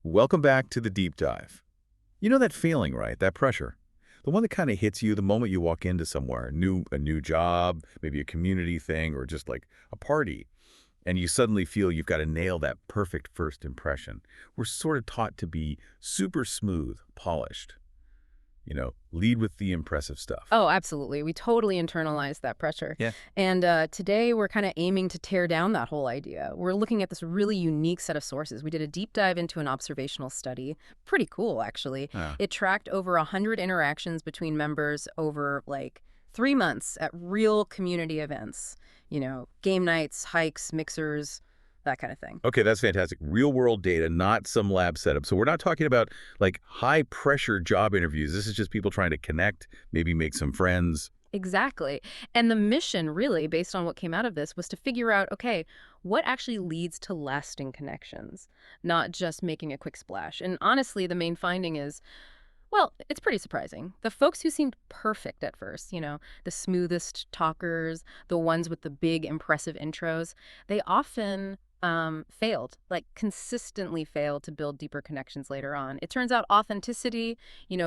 Welcome back to the deep dive. You know that feeling, right? That pressure. The one that kind of hits you the moment you walk into somewhere, a new job, maybe a community thing, or just like a party, and you suddenly feel you've got to nail that perfect first impression. We're sort of taught to be super smooth, polished, lead with the impressive stuff. Oh, absolutely. We totally internalized that pressure. Yeah. And today we're kind of aiming to tear down that whole idea. We're looking at this really unique set of sources. We did a deep dive into an observational study. Pretty cool, actually. It tracked over 100 interactions between members over like 3 months at real community events. Game nights, hikes, mixers, that kind of thing. Okay, that's fantastic. Real world data, not some lab setup. So we're not talking about like high pressure job interviews. This is just people trying to connect, maybe make some friends. Exactly. And the mission, really, based on what came out of this, was to figure out, okay, what actually leads to lasting connections, not just making a quick splash. And honestly, the main finding is, well, it's pretty surprising. The folks who seemed perfect at first, the smoothest talkers, the ones with the big, impressive intros, they often failed, like consistently failed to build deeper connections later on. It turns out authenticity,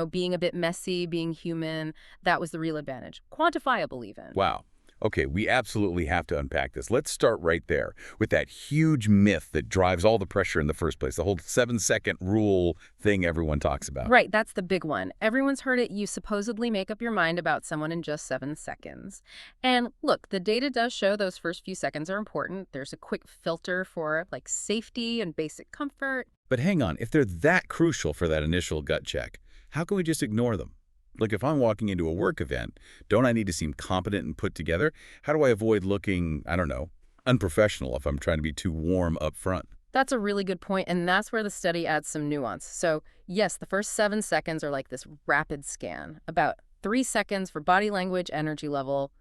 being a bit messy, being human, that was the real advantage. Quantifiable even. Wow. Okay, we absolutely have to unpack this. Let's start right there with that huge myth that drives all the pressure in the first place, the whole 7-second rule thing everyone talks about. Right, that's the big one. Everyone's heard it. You supposedly make up your mind about someone in just 7 seconds. And look, the data does show those first few seconds are important. There's a quick filter for like safety and basic comfort. But hang on, if they're that crucial for that initial gut check, how can we just ignore them? Like if I'm walking into a work event, don't I need to seem competent and put together? How do I avoid looking, I don't know, unprofessional if I'm trying to be too warm up front? That's a really good point, and that's where the study adds some nuance. So, yes, the first 7 seconds are like this rapid scan, about 3 seconds for body language, energy level,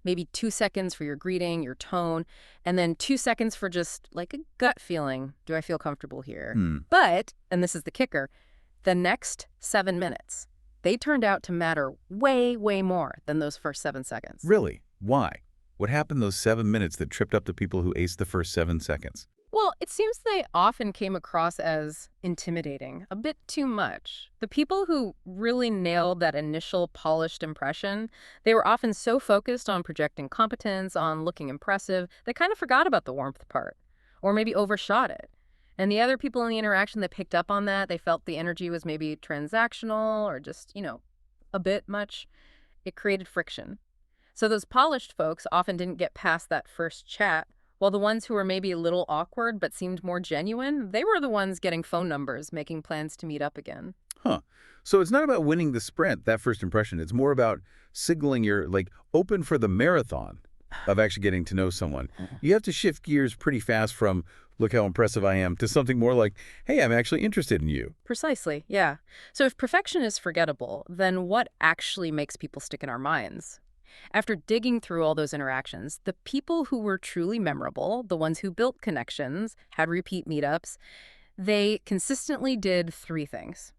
maybe 2 seconds for your greeting, your tone, and then 2 seconds for just like a gut feeling. Do I feel comfortable here? But, and this is the kicker, the next 7 minutes, they turned out to matter way, way more than those first 7 seconds. Really? Why? What happened those 7 minutes that tripped up the people who aced the first 7 seconds? Well, it seems they often came across as intimidating, a bit too much. The people who really nailed that initial polished impression, they were often so focused on projecting competence, on looking impressive, they kind of forgot about the warmth part, or maybe overshot it. And the other people in the interaction that picked up on that, they felt the energy was maybe transactional or just, a bit much. It created friction. So those polished folks often didn't get past that first chat, while the ones who were maybe a little awkward but seemed more genuine, they were the ones getting phone numbers, making plans to meet up again. Huh. So it's not about winning the sprint, that first impression. It's more about signaling you're, open for the marathon of actually getting to know someone. You have to shift gears pretty fast from, look how impressive I am, to something more like, hey, I'm actually interested in you. Precisely, yeah. So if perfection is forgettable, then what actually makes people stick in our minds? After digging through all those interactions, the people who were truly memorable, the ones who built connections, had repeat meetups, they consistently did 3 things.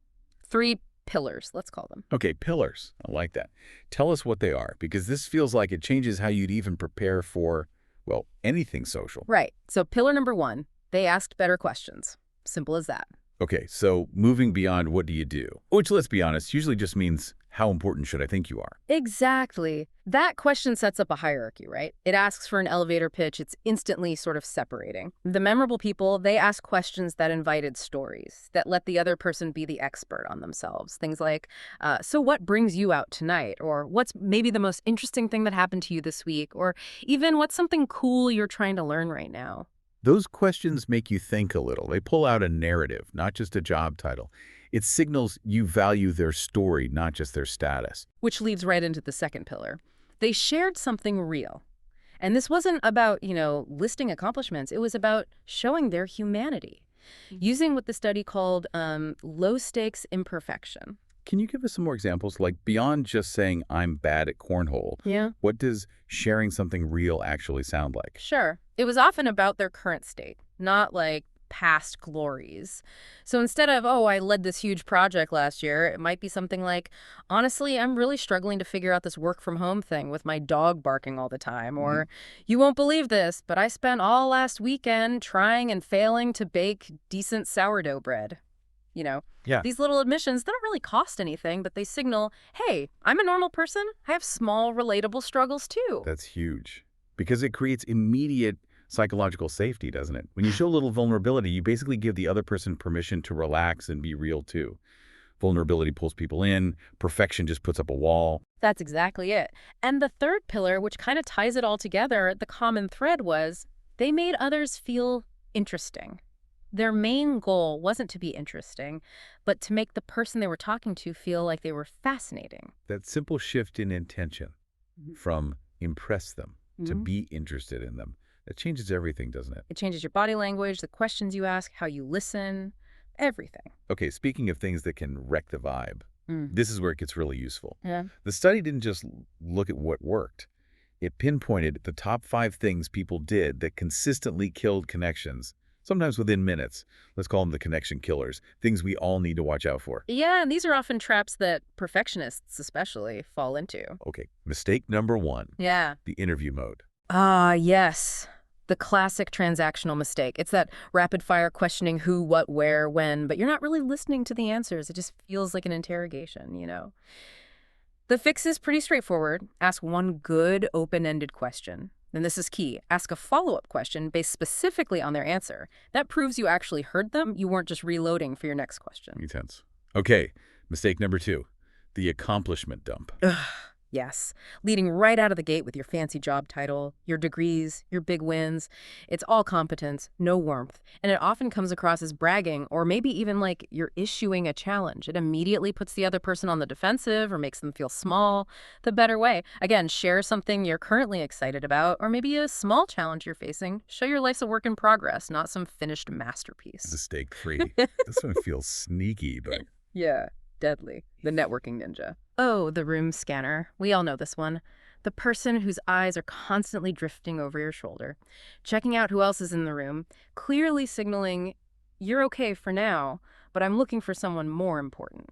3 pillars, let's call them. Okay, pillars. I like that. Tell us what they are, because this feels like it changes how you'd even prepare for, well, anything social. Right. So pillar number 1, they asked better questions. Simple as that. Okay, so moving beyond what do you do, which, let's be honest, usually just means how important should I think you are? Exactly. That question sets up a hierarchy, right? It asks for an elevator pitch. It's instantly sort of separating. The memorable people, they ask questions that invited stories, that let the other person be the expert on themselves. Things like, so what brings you out tonight? Or what's maybe the most interesting thing that happened to you this week? Or even what's something cool you're trying to learn right now? Those questions make you think a little. They pull out a narrative, not just a job title. It signals you value their story, not just their status. Which leads right into the second pillar. They shared something real. And this wasn't about, listing accomplishments. It was about showing their humanity, using what the study called low-stakes imperfection. Can you give us some more examples? Like beyond just saying, I'm bad at cornhole. Yeah. What does sharing something real actually sound like? Sure. It was often about their current state, not like past glories. So instead of, oh, I led this huge project last year, it might be something like, honestly, I'm really struggling to figure out this work from home thing with my dog barking all the time. Or, you won't believe this, but I spent all last weekend trying and failing to bake decent sourdough bread. Yeah, These little admissions, they don't really cost anything, but they signal, hey, I'm a normal person. I have small, relatable struggles too. that's huge. Because it creates immediate psychological safety, doesn't it? When you show a little vulnerability, you basically give the other person permission to relax and be real too. Vulnerability pulls people in. Perfection just puts up a wall. That's exactly it. And the third pillar, which kind of ties it all together, the common thread was they made others feel interesting. Their main goal wasn't to be interesting, but to make the person they were talking to feel like they were fascinating. That simple shift in intention from impress them to Mhm. be interested in them, that changes everything, doesn't it? It changes your body language, the questions you ask, how you listen, everything. Okay, speaking of things that can wreck the vibe, Mm. this is where it gets really useful. Yeah. The study didn't just look at what worked. It pinpointed the top 5 things people did that consistently killed connections, sometimes within minutes. Let's call them the connection killers, things we all need to watch out for. Yeah, and these are often traps that perfectionists especially fall into. Okay, mistake number 1, Yeah. the interview mode. Ah, yes. The classic transactional mistake. It's that rapid-fire questioning who, what, where, when, but you're not really listening to the answers. It just feels like an interrogation. The fix is pretty straightforward. Ask one good, open-ended question. And this is key. Ask a follow-up question based specifically on their answer. That proves you actually heard them. You weren't just reloading for your next question. Makes sense. Okay, mistake number 2, the accomplishment dump. Ugh, yes. Leading right out of the gate with your fancy job title, your degrees, your big wins. It's all competence, no warmth. And it often comes across as bragging or maybe even like you're issuing a challenge. It immediately puts the other person on the defensive or makes them feel small. The better way. Again, share something you're currently excited about or maybe a small challenge you're facing. Show your life's a work in progress, not some finished masterpiece. Mistake-free. This one feels sneaky, but Yeah, deadly. The networking ninja. Oh, the room scanner. We all know this one. The person whose eyes are constantly drifting over your shoulder, checking out who else is in the room, clearly signaling, you're okay for now, but I'm looking for someone more important.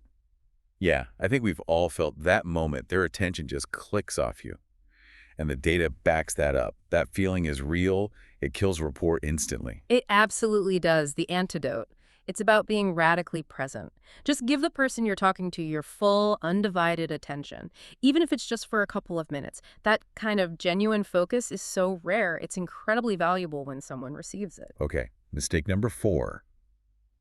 yeah, I think we've all felt that moment. Their attention just clicks off you. And the data backs that up. That feeling is real. It kills rapport instantly. It absolutely does. The antidote. It's about being radically present. Just give the person you're talking to your full, undivided attention, even if it's just for a couple of minutes. That kind of genuine focus is so rare, it's incredibly valuable when someone receives it. Okay, mistake number 4,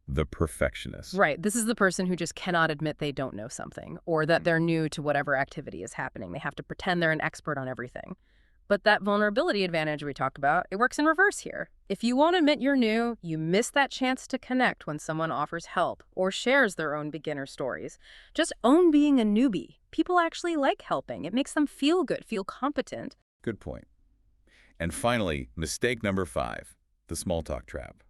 the perfectionist. Right. This is the person who just cannot admit they don't know something or that they're new to whatever activity is happening. They have to pretend they're an expert on everything. But that vulnerability advantage we talked about, it works in reverse here. If you won't admit you're new, you miss that chance to connect when someone offers help or shares their own beginner stories. Just own being a newbie. People actually like helping. It makes them feel good, feel competent. Good point. And finally, mistake number 5, the small talk trap.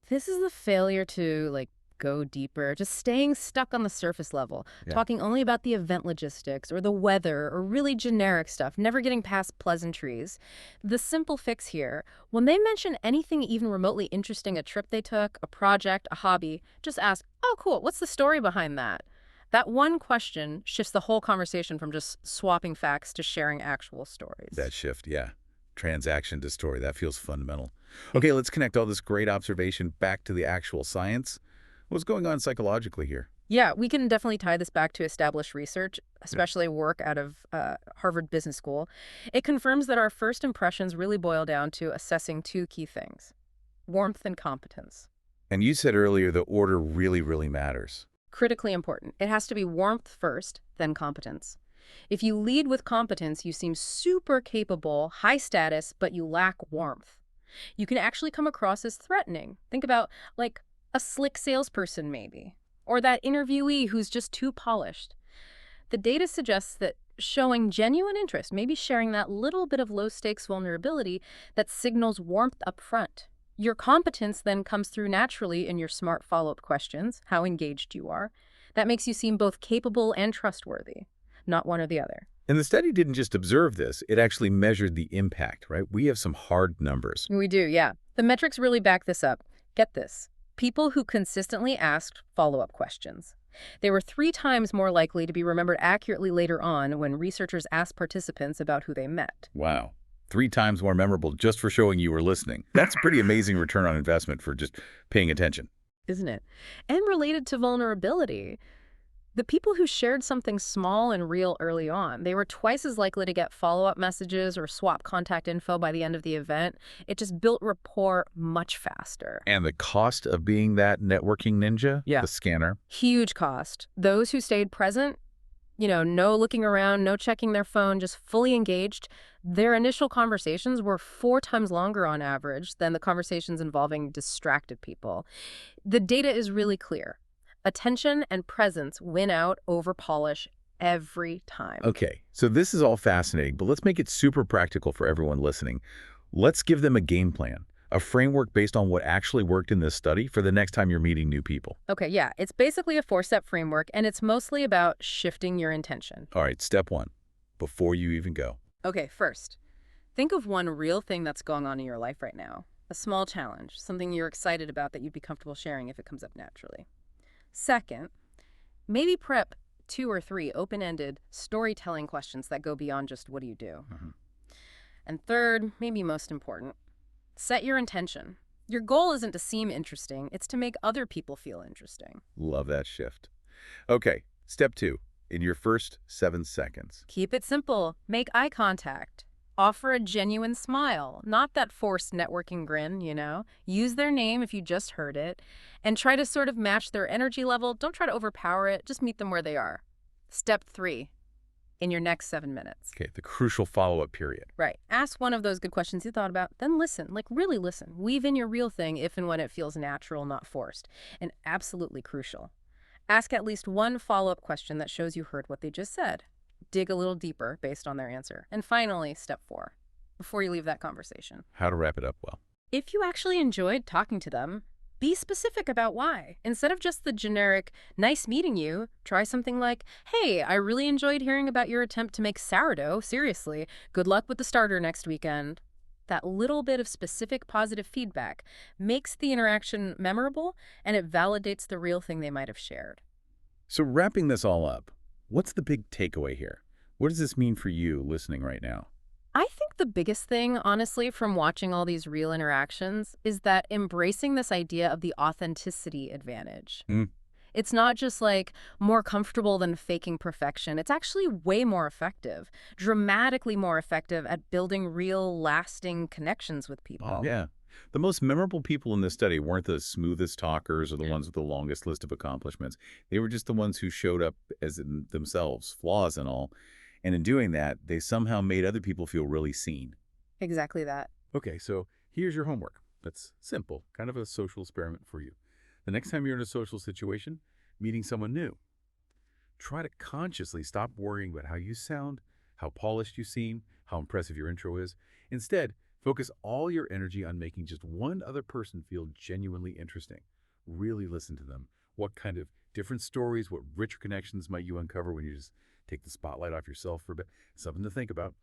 This is the failure to, go deeper, just staying stuck on the surface level, Yeah. talking only about the event logistics or the weather or really generic stuff, never getting past pleasantries. The simple fix here, when they mention anything even remotely interesting, a trip they took, a project, a hobby, just ask, oh, cool, what's the story behind that? That one question shifts the whole conversation from just swapping facts to sharing actual stories. That shift, yeah. Transaction to story, that feels fundamental. Okay, let's connect all this great observation back to the actual science. What's going on psychologically here? Yeah, we can definitely tie this back to established research, especially work out of Harvard Business School. It confirms that our first impressions really boil down to assessing 2 key things: warmth and competence. And you said earlier the order really, really matters. Critically important. It has to be warmth first, then competence. If you lead with competence, you seem super capable, high status, but you lack warmth. You can actually come across as threatening. Think about, a slick salesperson, maybe. Or that interviewee who's just too polished. The data suggests that showing genuine interest, maybe sharing that little bit of low-stakes vulnerability, that signals warmth up front. Your competence then comes through naturally in your smart follow-up questions, how engaged you are. That makes you seem both capable and trustworthy, not one or the other. And the study didn't just observe this, it actually measured the impact, right? We have some hard numbers. We do, yeah. The metrics really back this up. Get this. People who consistently asked follow-up questions. They were 3 times more likely to be remembered accurately later on when researchers asked participants about who they met. Wow. 3 times more memorable just for showing you were listening. That's a pretty amazing return on investment for just paying attention. isn't it? And related to vulnerability. The people who shared something small and real early on, they were twice as likely to get follow-up messages or swap contact info by the end of the event. It just built rapport much faster. And the cost of being that networking ninja, Yeah. the scanner. Huge cost. Those who stayed present, no looking around, no checking their phone, just fully engaged, their initial conversations were 4 times longer on average than the conversations involving distracted people. The data is really clear. Attention and presence win out over polish every time. Okay, so this is all fascinating, but let's make it super practical for everyone listening. Let's give them a game plan, a framework based on what actually worked in this study for the next time you're meeting new people. Okay, yeah, it's basically a 4-step framework, and it's mostly about shifting your intention. All right, step 1, before you even go. Okay, first, think of one real thing that's going on in your life right now. A small challenge, something you're excited about that you'd be comfortable sharing if it comes up naturally. Second, maybe prep 2 or 3 open-ended storytelling questions that go beyond just what do you do. And third, maybe most important, set your intention. Your goal isn't to seem interesting, it's to make other people feel interesting. Love that shift. Okay, step 2, in your first 7 seconds. Keep it simple. Make eye contact. Offer a genuine smile, not that forced networking grin, Use their name if you just heard it, and try to sort of match their energy level. Don't try to overpower it. Just meet them where they are. Step 3, in your next 7 minutes. Okay, the crucial follow-up period. Right. Ask one of those good questions you thought about, then listen, really listen. Weave in your real thing if and when it feels natural, not forced. And absolutely crucial. Ask at least one follow-up question that shows you heard what they just said. Dig a little deeper based on their answer. And finally, step 4, before you leave that conversation. How to wrap it up well. If you actually enjoyed talking to them, be specific about why. Instead of just the generic, nice meeting you, try something like, hey, I really enjoyed hearing about your attempt to make sourdough. Seriously, good luck with the starter next weekend. That little bit of specific positive feedback makes the interaction memorable, and it validates the real thing they might have shared. So wrapping this all up, what's the big takeaway here? What does this mean for you listening right now? I think the biggest thing, honestly, from watching all these real interactions is that embracing this idea of the authenticity advantage. It's not just more comfortable than faking perfection. It's actually way more effective, dramatically more effective at building real, lasting connections with people. Oh, yeah. The most memorable people in this study weren't the smoothest talkers or the ones with the longest list of accomplishments. They were just the ones who showed up as in themselves, flaws and all. And in doing that, they somehow made other people feel really seen. Exactly that. Okay, so here's your homework. That's simple, kind of a social experiment for you. The next time you're in a social situation, meeting someone new, try to consciously stop worrying about how you sound, how polished you seem, how impressive your intro is. Instead, focus all your energy on making just one other person feel genuinely interesting. Really listen to them. What kind of different stories, what richer connections might you uncover when you just take the spotlight off yourself for a bit? Something to think about.